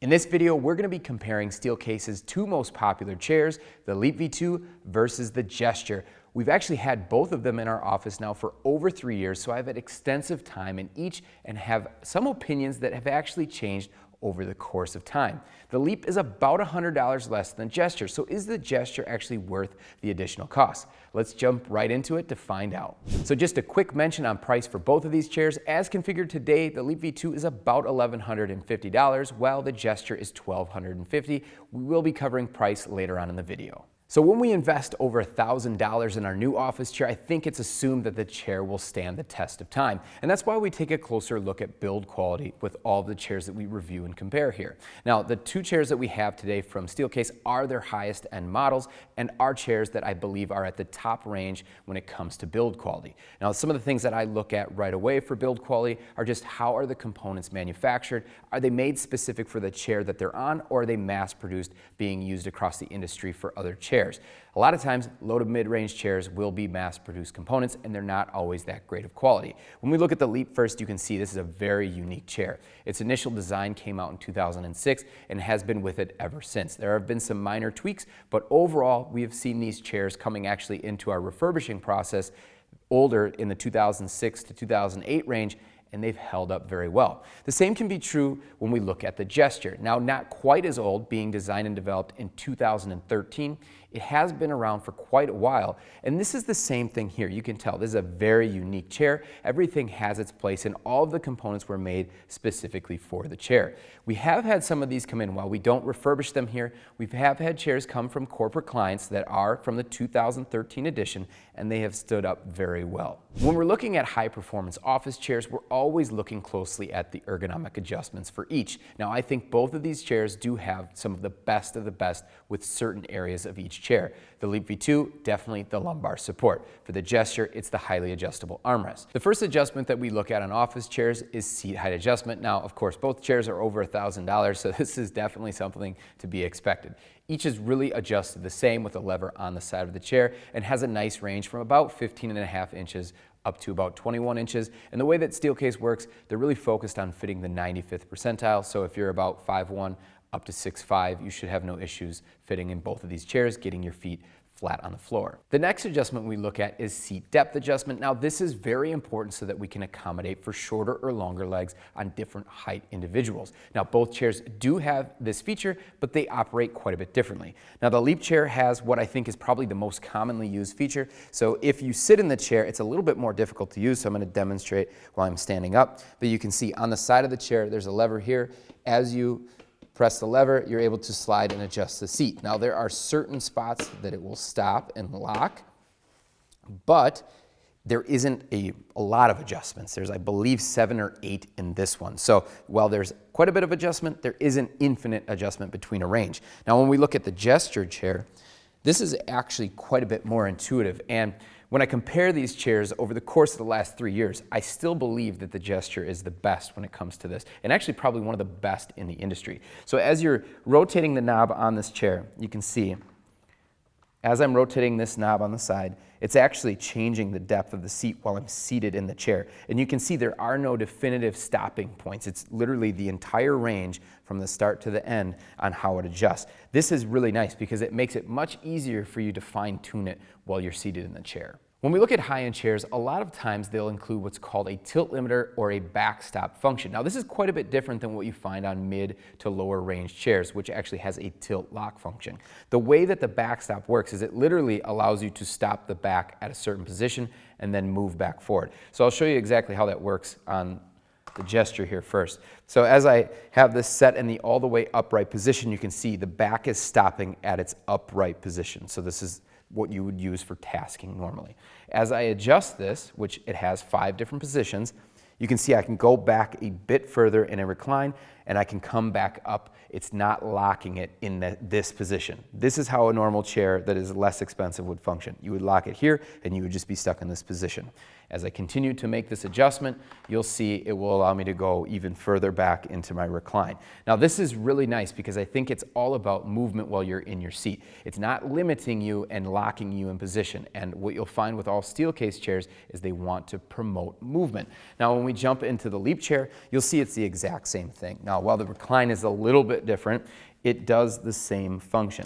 In this video, we're going to be comparing Steelcase's two most popular chairs, the Leap V2 versus the Gesture. We've actually had both of them in our office now for over 3 years, so I've had extensive time in each and have some opinions that have actually changed over the course of time. The Leap is about $100 less than Gesture, so is the Gesture actually worth the additional cost? Let's jump right into it to find out. So just a quick mention on price for both of these chairs. As configured today, the Leap V2 is about $1,150, while the Gesture is $1,250. We will be covering price later on in the video. So when we invest over $1,000 in our new office chair, I think it's assumed that the chair will stand the test of time. And that's why we take a closer look at build quality with all the chairs that we review and compare here. Now, the two chairs that we have today from Steelcase are their highest end models and are chairs that I believe are at the top range when it comes to build quality. Now, some of the things that I look at right away for build quality are just how are the components manufactured? Are they made specific for the chair that they're on, or are they mass produced being used across the industry for other chairs? A lot of times, low to mid-range chairs will be mass-produced components, and they're not always that great of quality. When we look at the Leap first, you can see this is a very unique chair. Its initial design came out in 2006 and has been with it ever since. There have been some minor tweaks, but overall, we have seen these chairs coming actually into our refurbishing process older in the 2006 to 2008 range, and they've held up very well. The same can be true when we look at the Gesture. Now, not quite as old, being designed and developed in 2013. It has been around for quite a while, and this is the same thing here. You can tell this is a very unique chair. Everything has its place, and all of the components were made specifically for the chair. We have had some of these come in. While we don't refurbish them here, we have had chairs come from corporate clients that are from the 2013 edition, and they have stood up very well. When we're looking at high-performance office chairs, we're always looking closely at the ergonomic adjustments for each. Now, I think both of these chairs do have some of the best with certain areas of each chair. The Leap V2, definitely the lumbar support. For the Gesture, it's the highly adjustable armrest. The first adjustment that we look at on office chairs is seat height adjustment. Now, of course, both chairs are over $1,000, so this is definitely something to be expected. Each is really adjusted the same with a lever on the side of the chair and has a nice range from about 15.5 inches up to about 21 inches. And the way that Steelcase works, they're really focused on fitting the 95th percentile. So if you're about 5'1", up to 6'5", you should have no issues fitting in both of these chairs, getting your feet flat on the floor. The next adjustment we look at is seat depth adjustment. Now, this is very important so that we can accommodate for shorter or longer legs on different height individuals. Now, both chairs do have this feature, but they operate quite a bit differently. Now, the Leap chair has what I think is probably the most commonly used feature. So if you sit in the chair, it's a little bit more difficult to use, so I'm going to demonstrate while I'm standing up. But you can see on the side of the chair, there's a lever here. As you press the lever, you're able to slide and adjust the seat. Now, there are certain spots that it will stop and lock, but there isn't a lot of adjustments. There's, I believe, 7 or 8 in this one. So while there's quite a bit of adjustment, there isn't infinite adjustment between a range. Now, when we look at the Gesture chair, this is actually quite a bit more intuitive. And when I compare these chairs over the course of the last 3 years, I still believe that the Gesture is the best when it comes to this, and actually probably one of the best in the industry. So as you're rotating the knob on this chair, you can see, as I'm rotating this knob on the side, it's actually changing the depth of the seat while I'm seated in the chair. And you can see there are no definitive stopping points. It's literally the entire range from the start to the end on how it adjusts. This is really nice because it makes it much easier for you to fine-tune it while you're seated in the chair. When we look at high-end chairs, a lot of times they'll include what's called a tilt limiter or a backstop function. Now, this is quite a bit different than what you find on mid to lower range chairs, which actually has a tilt lock function. The way that the backstop works is it literally allows you to stop the back at a certain position and then move back forward. So I'll show you exactly how that works on the Gesture here first. So as I have this set in the all the way upright position, you can see the back is stopping at its upright position. So this is what you would use for tasking normally. As I adjust this, which it has 5 different positions, you can see I can go back a bit further in a recline and I can come back up. It's not locking it in this position. This is how a normal chair that is less expensive would function. You would lock it here and you would just be stuck in this position. As I continue to make this adjustment, you'll see it will allow me to go even further back into my recline. Now, this is really nice because I think it's all about movement while you're in your seat. It's not limiting you and locking you in position. And what you'll find with all Steelcase chairs is they want to promote movement. Now, when we jump into the Leap chair, you'll see it's the exact same thing. Now, Now, while the recline is a little bit different, it does the same function.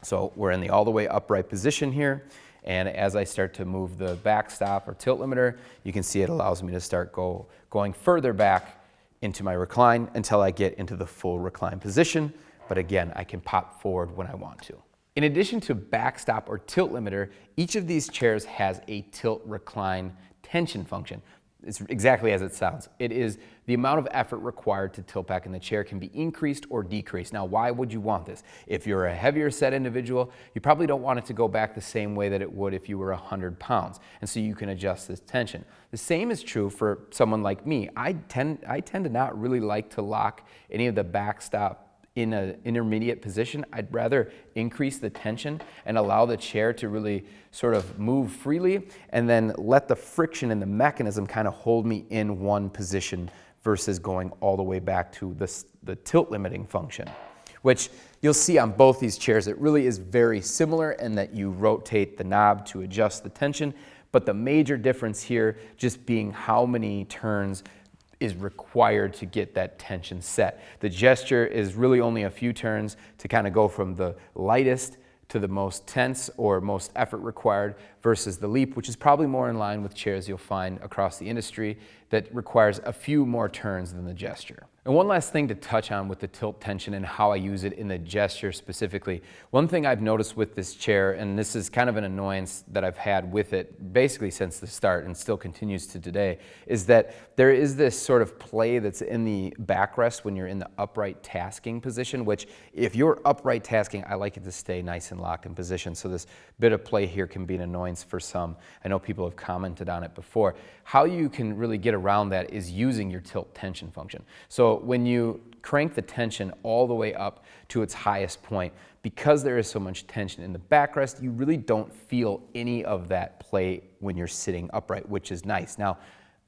So we're in the all the way upright position here, and as I start to move the backstop or tilt limiter, you can see it allows me to start going further back into my recline until I get into the full recline position. But again, I can pop forward when I want to. In addition to backstop or tilt limiter, each of these chairs has a tilt recline tension function. It's exactly as it sounds. It is the amount of effort required to tilt back in the chair can be increased or decreased. Now, why would you want this? If you're a heavier set individual, you probably don't want it to go back the same way that it would if you were 100 pounds. And so you can adjust this tension. The same is true for someone like me. I tend to not really like to lock any of the backstop in an intermediate position. I'd rather increase the tension and allow the chair to really sort of move freely and then let the friction in the mechanism kind of hold me in one position versus going all the way back to the tilt limiting function, which you'll see on both these chairs. It really is very similar in that you rotate the knob to adjust the tension, but the major difference here just being how many turns is required to get that tension set. The Gesture is really only a few turns to kind of go from the lightest to the most tense or most effort required versus the Leap, which is probably more in line with chairs you'll find across the industry that requires a few more turns than the Gesture. And one last thing to touch on with the tilt tension and how I use it in the Gesture specifically. One thing I've noticed with this chair, and this is kind of an annoyance that I've had with it basically since the start and still continues to today, is that there is this sort of play that's in the backrest when you're in the upright tasking position, which if you're upright tasking, I like it to stay nice and locked in position. So this bit of play here can be an annoyance for some. I know people have commented on it before. How you can really get around that is using your tilt tension function. So when you crank the tension all the way up to its highest point, because there is so much tension in the backrest, you really don't feel any of that play when you're sitting upright, which is nice. Now,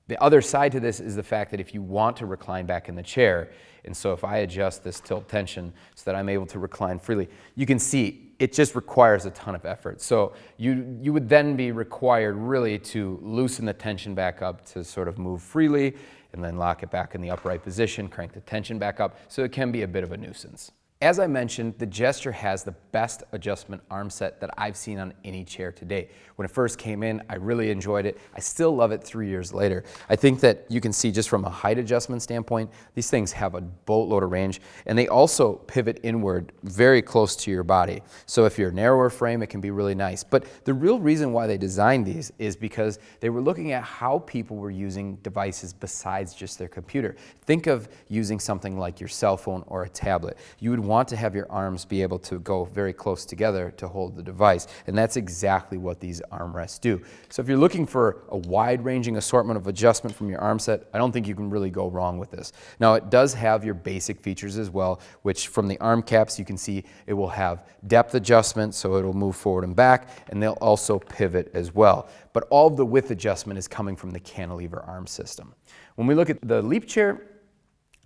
the other side to this is the fact that if you want to recline back in the chair, and so if I adjust this tilt tension so that I'm able to recline freely, you can see it just requires a ton of effort. So you would then be required really to loosen the tension back up to sort of move freely and then lock it back in the upright position, crank the tension back up, so it can be a bit of a nuisance. As I mentioned, the Gesture has the best adjustment arm set that I've seen on any chair to date. When it first came in, I really enjoyed it. I still love it 3 years later. I think that you can see just from a height adjustment standpoint, these things have a boatload of range, and they also pivot inward very close to your body. So if you're a narrower frame, it can be really nice. But the real reason why they designed these is because they were looking at how people were using devices besides just their computer. Think of using something like your cell phone or a tablet. You would want to have your arms be able to go very close together to hold the device, and that's exactly what these armrests do. So if you're looking for a wide-ranging assortment of adjustment from your arm set, I don't think you can really go wrong with this. Now, it does have your basic features as well, which from the arm caps you can see it will have depth adjustment, so it'll move forward and back, and they'll also pivot as well. But all of the width adjustment is coming from the cantilever arm system. When we look at the Leap chair,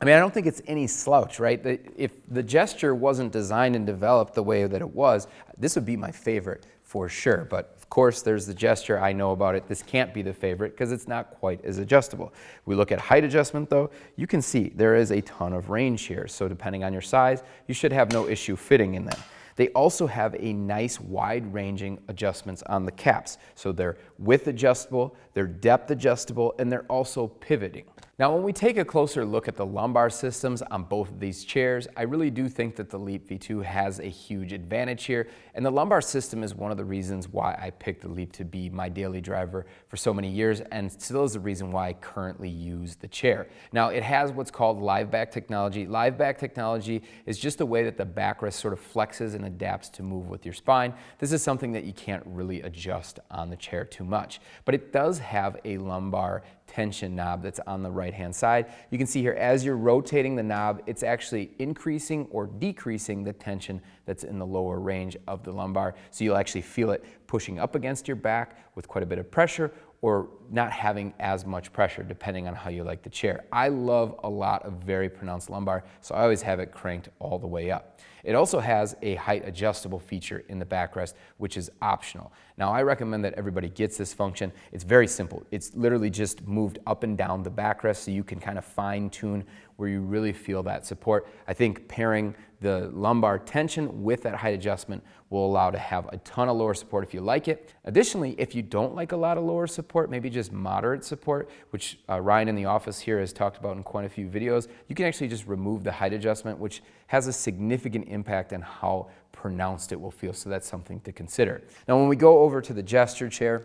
I mean, I don't think it's any slouch, right? If the Gesture wasn't designed and developed the way that it was, this would be my favorite for sure. But of course, there's the Gesture. I know about it. This can't be the favorite because it's not quite as adjustable. We look at height adjustment though, you can see there is a ton of range here. So depending on your size, you should have no issue fitting in them. They also have a nice wide-ranging adjustments on the caps. So they're width adjustable, they're depth adjustable, and they're also pivoting. Now, when we take a closer look at the lumbar systems on both of these chairs, I really do think that the Leap V2 has a huge advantage here, and the lumbar system is one of the reasons why I picked the Leap to be my daily driver for so many years, and still is the reason why I currently use the chair. Now, it has what's called live back technology. Live back technology is just a way that the backrest sort of flexes and adapts to move with your spine. This is something that you can't really adjust on the chair too much, but it does have a lumbar tension knob that's on the right-hand side. You can see here as you're rotating the knob, it's actually increasing or decreasing the tension that's in the lower range of the lumbar. So you'll actually feel it pushing up against your back with quite a bit of pressure or not having as much pressure depending on how you like the chair. I love a lot of very pronounced lumbar, so I always have it cranked all the way up. It also has a height adjustable feature in the backrest, which is optional. Now, I recommend that everybody gets this function. It's very simple. It's literally just moved up and down the backrest so you can kind of fine tune where you really feel that support. I think pairing the lumbar tension with that height adjustment will allow to have a ton of lower support if you like it. Additionally, if you don't like a lot of lower support, maybe just moderate support, which Ryan in the office here has talked about in quite a few videos, you can actually just remove the height adjustment, which has a significant impact on how pronounced it will feel. So that's something to consider. Now, when we go over to the gesture chair,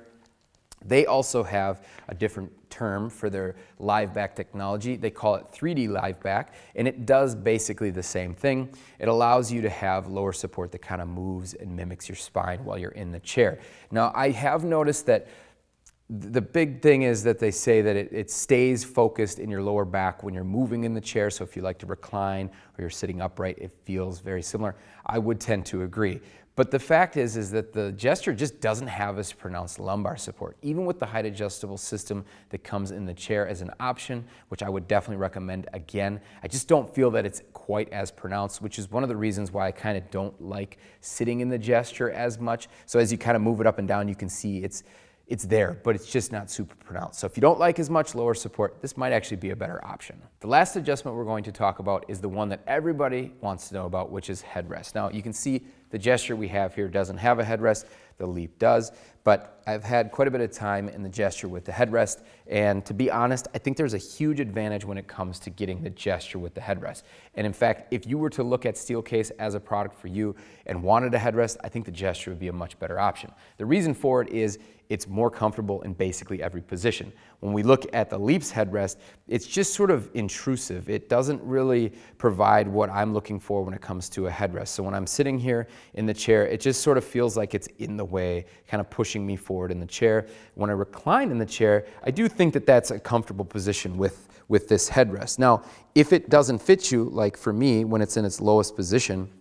they also have a different term for their live back technology. They call it 3D live back, and it does basically the same thing. It allows you to have lower support that kind of moves and mimics your spine while you're in the chair. Now, I have noticed that the big thing is that they say that it stays focused in your lower back when you're moving in the chair. So if you like to recline or you're sitting upright, it feels very similar. I would tend to agree. But the fact is that the gesture just doesn't have as pronounced lumbar support, even with the height adjustable system that comes in the chair as an option, which I would definitely recommend again. I just don't feel that it's quite as pronounced, which is one of the reasons why I kind of don't like sitting in the gesture as much. So as you kind of move it up and down, you can see it's there, but it's just not super pronounced. So if you don't like as much lower support, this might actually be a better option. The last adjustment we're going to talk about is the one that everybody wants to know about, which is headrest. Now you can see the gesture we have here doesn't have a headrest, the Leap does, but I've had quite a bit of time in the gesture with the headrest, and to be honest, I think there's a huge advantage when it comes to getting the gesture with the headrest. And in fact, if you were to look at Steelcase as a product for you and wanted a headrest, I think the gesture would be a much better option. The reason for it is it's more comfortable in basically every position. When we look at the Leap's headrest, it's just sort of intrusive. It doesn't really provide what I'm looking for when it comes to a headrest. So when I'm sitting here in the chair, it just sort of feels like it's in the way, kind of pushing me forward in the chair. When I recline in the chair, I do think that that's a comfortable position with this headrest. Now, if it doesn't fit you, like for me, when it's in its lowest position,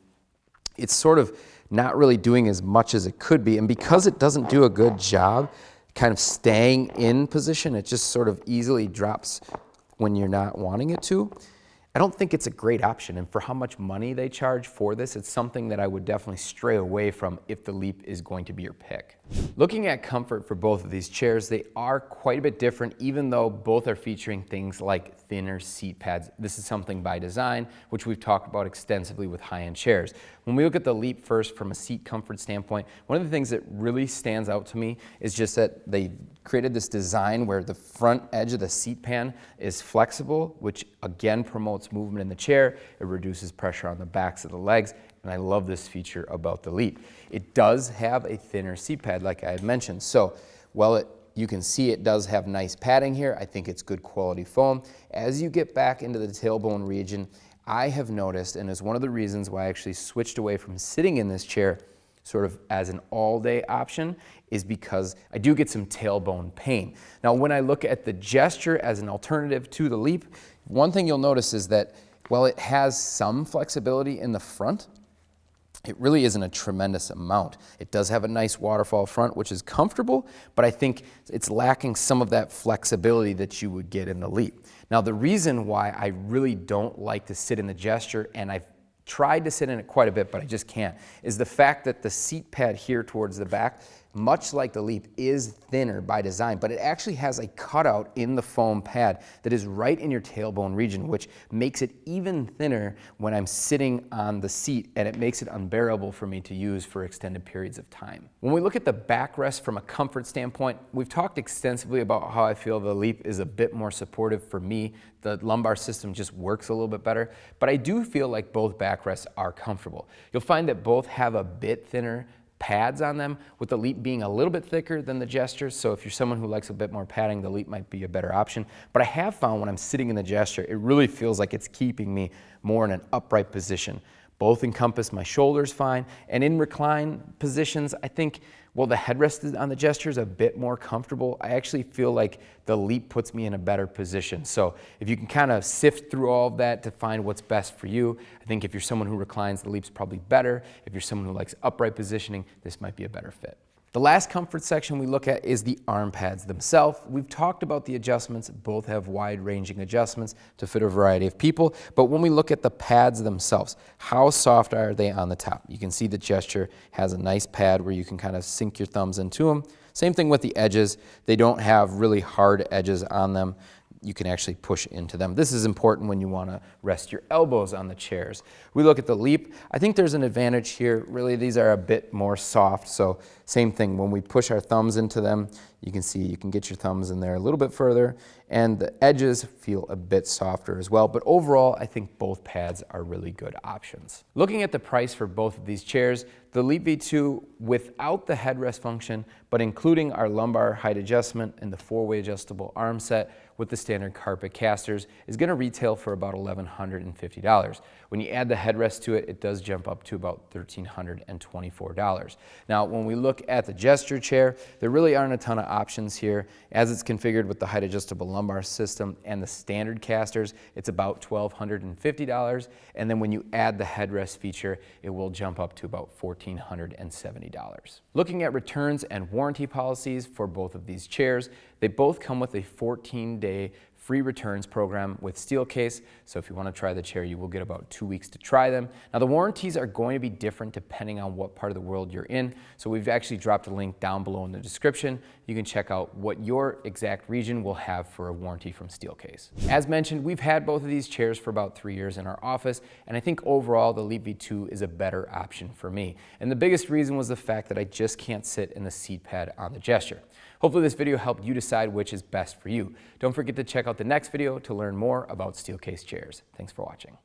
it's sort of not really doing as much as it could be. And because it doesn't do a good job kind of staying in position, it just sort of easily drops when you're not wanting it to. I don't think it's a great option, and for how much money they charge for this, it's something that I would definitely stray away from if the Leap is going to be your pick. Looking at comfort for both of these chairs, they are quite a bit different, even though both are featuring things like thinner seat pads. This is something by design, which we've talked about extensively with high-end chairs. When we look at the Leap first from a seat comfort standpoint, one of the things that really stands out to me is just that they created this design where the front edge of the seat pan is flexible, which again promotes movement in the chair. It reduces pressure on the backs of the legs, and I love this feature about the Leap. It does have a thinner seat pad, like I had mentioned. So while you can see it does have nice padding here, I think it's good quality foam. As you get back into the tailbone region, I have noticed, and is one of the reasons why I actually switched away from sitting in this chair sort of as an all-day option, is because I do get some tailbone pain. Now, when I look at the gesture as an alternative to the Leap, one thing you'll notice is that while it has some flexibility in the front, it really isn't a tremendous amount. It does have a nice waterfall front, which is comfortable, but I think it's lacking some of that flexibility that you would get in the Leap. Now, the reason why I really don't like to sit in the gesture, and I've tried to sit in it quite a bit, but I just can't, is the fact that the seat pad here towards the back, much like the Leap, is thinner by design, but it actually has a cutout in the foam pad that is right in your tailbone region, which makes it even thinner when I'm sitting on the seat, and it makes it unbearable for me to use for extended periods of time. When we look at the backrest from a comfort standpoint, we've talked extensively about how I feel the Leap is a bit more supportive for me. The lumbar system just works a little bit better, but I do feel like both backrests are comfortable. You'll find that both have a bit thinner pads on them, with the Leap being a little bit thicker than the gesture. So if you're someone who likes a bit more padding, the Leap might be a better option. But I have found when I'm sitting in the gesture, it really feels like it's keeping me more in an upright position. Both encompass my shoulders fine, and in recline positions, I think, well, the headrest on the gesture is a bit more comfortable. I actually feel like the Leap puts me in a better position. So if you can kind of sift through all of that to find what's best for you, I think if you're someone who reclines, the Leap's probably better. If you're someone who likes upright positioning, this might be a better fit. The last comfort section we look at is the arm pads themselves. We've talked about the adjustments. Both have wide-ranging adjustments to fit a variety of people. But when we look at the pads themselves, how soft are they on the top? You can see the gesture has a nice pad where you can kind of sink your thumbs into them. Same thing with the edges. They don't have really hard edges on them. you can actually push into them. This is important when you want to rest your elbows on the chairs. We look at the Leap. I think there's an advantage here. Really, these are a bit more soft, so same thing. When we push our thumbs into them, you can see you can get your thumbs in there a little bit further, and the edges feel a bit softer as well. But overall, I think both pads are really good options. Looking at the price for both of these chairs, the Leap V2 without the headrest function, but including our lumbar height adjustment and the 4-way adjustable arm set with the standard carpet casters, is going to retail for about $1,150. When you add the headrest to it, it does jump up to about $1,324. Now, when we look at the Gesture chair, there really aren't a ton of options here. As it's configured with the height adjustable lumbar system and the standard casters, it's about $1,250. And then when you add the headrest feature, it will jump up to about $1,470. Looking at returns and warranty policies for both of these chairs, they both come with a 14-day free returns program with Steelcase, so if you want to try the chair, you will get about 2 weeks to try them. Now, the warranties are going to be different depending on what part of the world you're in, so we've actually dropped a link down below in the description. You can check out what your exact region will have for a warranty from Steelcase. As mentioned, we've had both of these chairs for about 3 years in our office, and I think overall the Leap V2 is a better option for me. And the biggest reason was the fact that I just can't sit in the seat pad on the Gesture. Hopefully this video helped you decide which is best for you. Don't forget to check out the next video to learn more about Steelcase chairs. Thanks for watching.